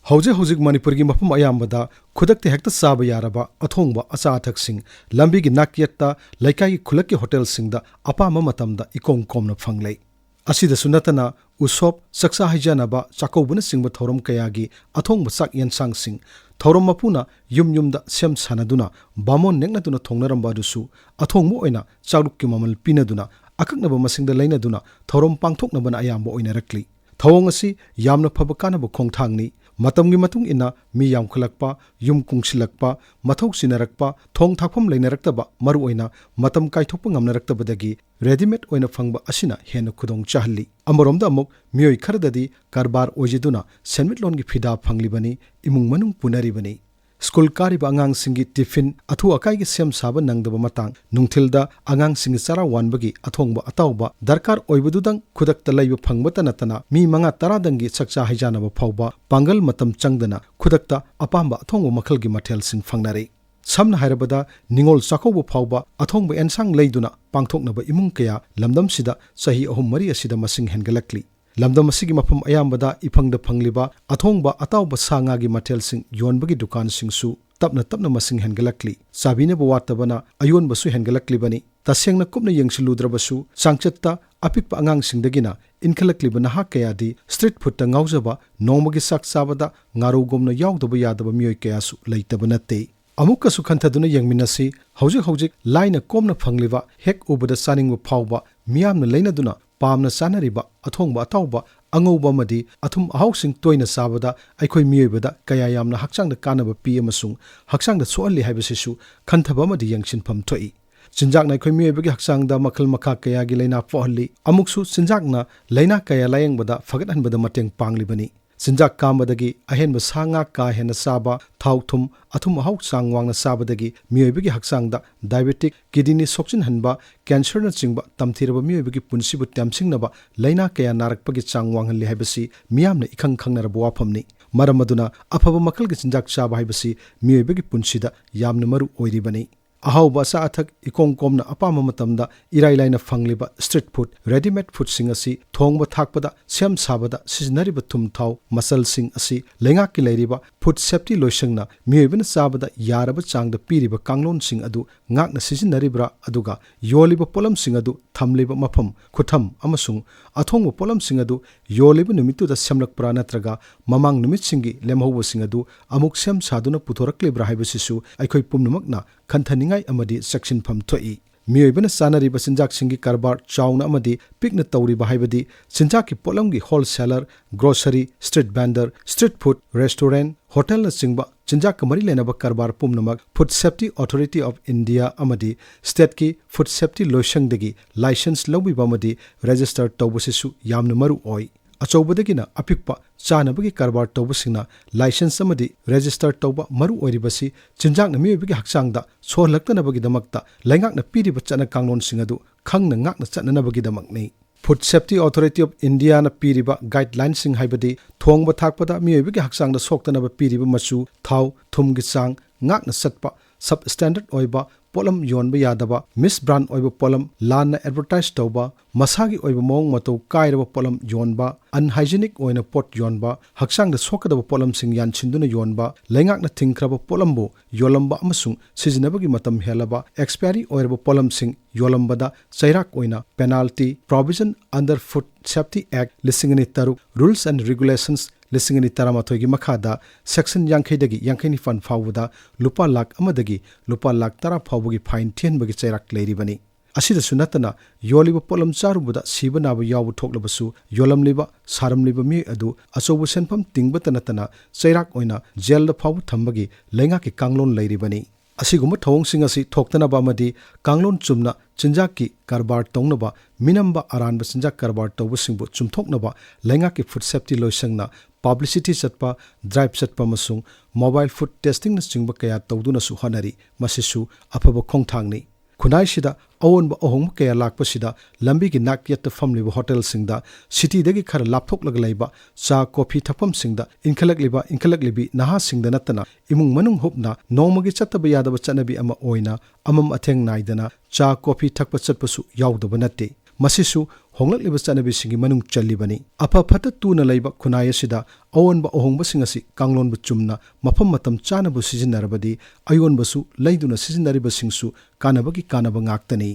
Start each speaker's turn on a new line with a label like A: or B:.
A: हौजिक मणिपुर की मफम अयामबदा खुदकते हेक्ता साब यारबा अथोंगबा अचा अथक सिंह लंबी की नाकियत्ता लैकाई खुलक की होटल सिंहदा अपामा मतमदा इकोंग कोमना फंगलै असिदसु नतना उसोप सक्सा हाइजानबा चाकौबना सिंह थौरम कयागी अथोंगबा चाक यनसांग सिंह थौरम मपुना युमदा सेम सानदुना बामोन नेक्नदुना थोंगनरंबा अदुसु अथोंगबा ओइना चालुक्की ममल पिनदुना अकक्नबा मसिंगदा लैनदुना थौरम पांगथोकनबना अयामबा ओइनरक्ली थौंग असि यामना फब कानबा खोंगथांगनी मतमगी मतुंग इना मी यामखलकपा युम कुंगसिलकपा मथौ सिनरकपा थोंग थाकफम लैनरक्तबा मरु ओइना मतम काइथोकपा ngamnarक्तबदगी रेडीमेड ओइना फंगबा असिना हेन खुदोंग चाहली अमरोमदा अमुक मियोय खरददी कारबार ओजिदुना सेनमिटलोनगी फिदा फंगलिबनी इमुंग मनुंग पुनरिबनी स्कूल कारिबा आंगांग सिंगी टिफिन अथु अकाइगी सेम साबा नंगदबा मतांग नुंगथिलदा आंगांग सिंगी चारा वानबगी अथोंगबा अताउबा दरकार ओइबदुदंग खुदकता लैबा फंगबता नतना मी मंगा तरादंगी सक्चा हाइजानबा फाउबा पांगल मतम चंगदना खुदकता अपांबा अथोंगबा मखलगी मथेल सिंग फंगनारे समना हाइरबदा निंगोल चाकौबा फाउबा अथोंगबा एनसांग लैदुना पांगथोकनबा इमुंग कया लमदमसिदा सही अहुम मरी असिदा मसिंग हेनगलक्ली लमदम असिगी मफम अयामबदा इफंगदा फंगलिबा अथोंगबा अताउबा सांगागी मथेल सिंग योनबगी दुकान सिंगसु तपना मसिंग हेनगलक्ली साबिनबा वातबना अयोनबसु हेनगलक्लिबनी तसेंगना कुपना यंगसिलुद्रबसु सांगचत्ता अपिकपा आंगांग सिंगदगिना इनखलक्लिबा नहा कयादी स्ट्रीट फूडता ngaujaba नोमगी साक साबदा ngaruगोमना यावदबा यादबा मियोय कयासु लैतबा नते अमुकसु खंथदुना यंगमिनसी हौजिक लाइना कोमना फंगलिबा हेक उबदा सानिंगबा फावबा मियामना लैनदुना पामना सानरिबा अथोंगबा अताउबा अंगौबा मदी अथुम अहाउसिंग तोयना साबदा अखोय मियोयबदा कया यामना हक्चांगदा कानबा पी अमसुंग हक्चांगदा सोअल्ली हाइबसिसु खंथबा मदी यंगसिनफम थोई चिंजाकना अखोय मियोयबगी हक्चांगदा मखल मखा कयागी लैना पोहल्ली अमुकसु चिंजाकना लैना कया लायंगबदा फगतहनबदा मतेंग पांगलिबनी चिंजाक कामबदगी अहेनबा सांगा का हेना साबा थाउ थुम अथुम अहाउ सांग वांगना साबदगी मियोयबगी हक्चांगदा डायबिटिक किडनी सोक्चिन हनबा कैंसर न चिंगबा तमथिरबा मियोयबगी पुनसिबु त्यामसिंगनबा लैना कया नारकपगी चांग वांगहनले हाइबसी मियामना इखंग खंगनरबा वाफमनी मरमदुना अफबा मखलगी चिंजाक चाबा हाइबसी मियोयबगी पुनसिदा यामना मरु ओइरिबनी अहाउबा अचा अथक इकोंग कोमना अपामा मतमदा इराई लाइना फंगलिबा स्ट्रीट फूड रेडीमेड फूड सिंग असि थोंगबा थाकपदा सेम साबदा सिजनरिबा थुम थाव मसल सिंग असि लेंगाकी लैरिबा फूड सेफ्टी लोइसंगना मियोइबना चाबदा यारबा चांगदा पीरिबा कांगलोन सिंग अदु ngakna सिजनरिब्रा अदुगा योलिबा पोलम सिंग अदु थमलिबा मफम खुथम अमसुंग अथोंगबा पोलम सिंग अदु योलिबा नुमितुदा सेमलकप्रा नत्रगा ममांग नुमित सिंगी लेमहौबा सिंग अदु अमुक सेम सादुना पुथोरक्लिब्रा हाइबसिसु अखोय पुमनमकना खंथनिंगाई अमदी सेक्शनफम थोई मियोइबना सानरिबा चिंजाक सिंगी कारबार चाउना अमदी पिकना तौरिबा हाइबदी चिंजाकी पोलमगी wholesaler grocery street vendor street food restaurant hotel न चिंगबा चिंजाक मरी लेनबा कारबार पुमनमक food safety authority of India अमदी स्टेट की फूड सेफ्टी लोइसंगदगी लाइसेंस लौबिबा अमदी रजिस्टर तौबसिसु यामना मरु ओइ अचौबदगिना अपिकपा चानबगी कारबार तौबसिंगना लाइसेंस अमदी रजिस्टर तौबा मरु ओइरिबसी चिंजाकना मियोइबगी हक्चांगदा सोहलक्तनबगिदमक्ता लैंगाकना पीरिबा चना कांगलोनसिंग अदु खंगना ngakna चननबगिदमक्नी food safety authority of India न पीरिबा गाइडलाइन सिंग हाइबदी थोंगबा थाकपदा मियोइबगी हक्चांगदा सोक्तनबा पीरिबा मचु थाव थुमगी चांग ngakna सटपा सब स्टैंडर्ड ओइबा पोलम योनबा यादबा मिस ब्रांड ओइबा पोलम लाना एडवर्टाइज तौबा मसागी ओइबा मोंग मतौ काइरबा पोलम योनबा अनहाइजेनिक ओइना पोट योनबा हक्सांगदा सोकदबा पोलम सिंग यानछिंदुना योनबा लैंगाकना थिंख्रबा पोलमबो योलंबा अमसुंग सिजनबगी मतम हेलबा एक्सपायरी ओइरबा पोलम सिंग योलंबदा चैराक ओइना penalty provision under food safety act 2003 rules and regulations 2013 की मखादा सेक्शन 50 फाउबदा लुपा लाख अमदगी लुपा लाख 10 फाउबगी फाइन थियनबगी चैराक लैरिबनी असिदसु नतना योलिबा पोलम चारुबदा सिबा नाबा यावु थोकलबसु योलमलिबा सारमलिबा मी अदु अचौबा सेनफम तिंगबता नतना चैराक ओइना जेलदा फाउ थंबगी लैंगाकी कांगलोन लैरिबनी असिगुम थौंगसिंग असि थोक्तनबा अमदी कांगलोन चुमना चिंजाकी कारबार तौनबा मिनम्बा अरानबा चिंजाक कारबार तौबसिंबु चुमथोकनबा लैंगाकी फूड सेफ्टी लोइसंगना पब्लिसिटी चटपा ड्राइव चटपा मसुंग मोबाइल फूड टेस्टिंग न चिंगबा कया तौदुनसु हनरी मसिसु अफबा खोंगथांगनी खुनाइसिदा अवोनबा अहोंग कया लाकपसिदा लंबीगी नाकयत फमलिबा होटल सिंगदा सिटीदगी खर लापथोकलग लैबा चा कॉफी थपम सिंगदा इनखलकलिबी नहा सिंगदा नतना इमुंग मनुंग होपना नोमगी चतबा यादबा चनबी अमा ओइना अमम अथेंग नाइदना चा कॉफी थकपा चटपसु यावदबा नते मसिसु होंगलक्लिब चनबिसिंगी मनुंग चल्लिबनी अफा फत तुना लैबा खुनाय असिदा अवोनबा अहोंगबसिंग असि कांगलोनबु चुमना मफम मतम चानबु सिजिन्नरबदि अयोनबसु लैदुना सिजिन्नरिबसिंगसु कानबगी कानबा ngaktani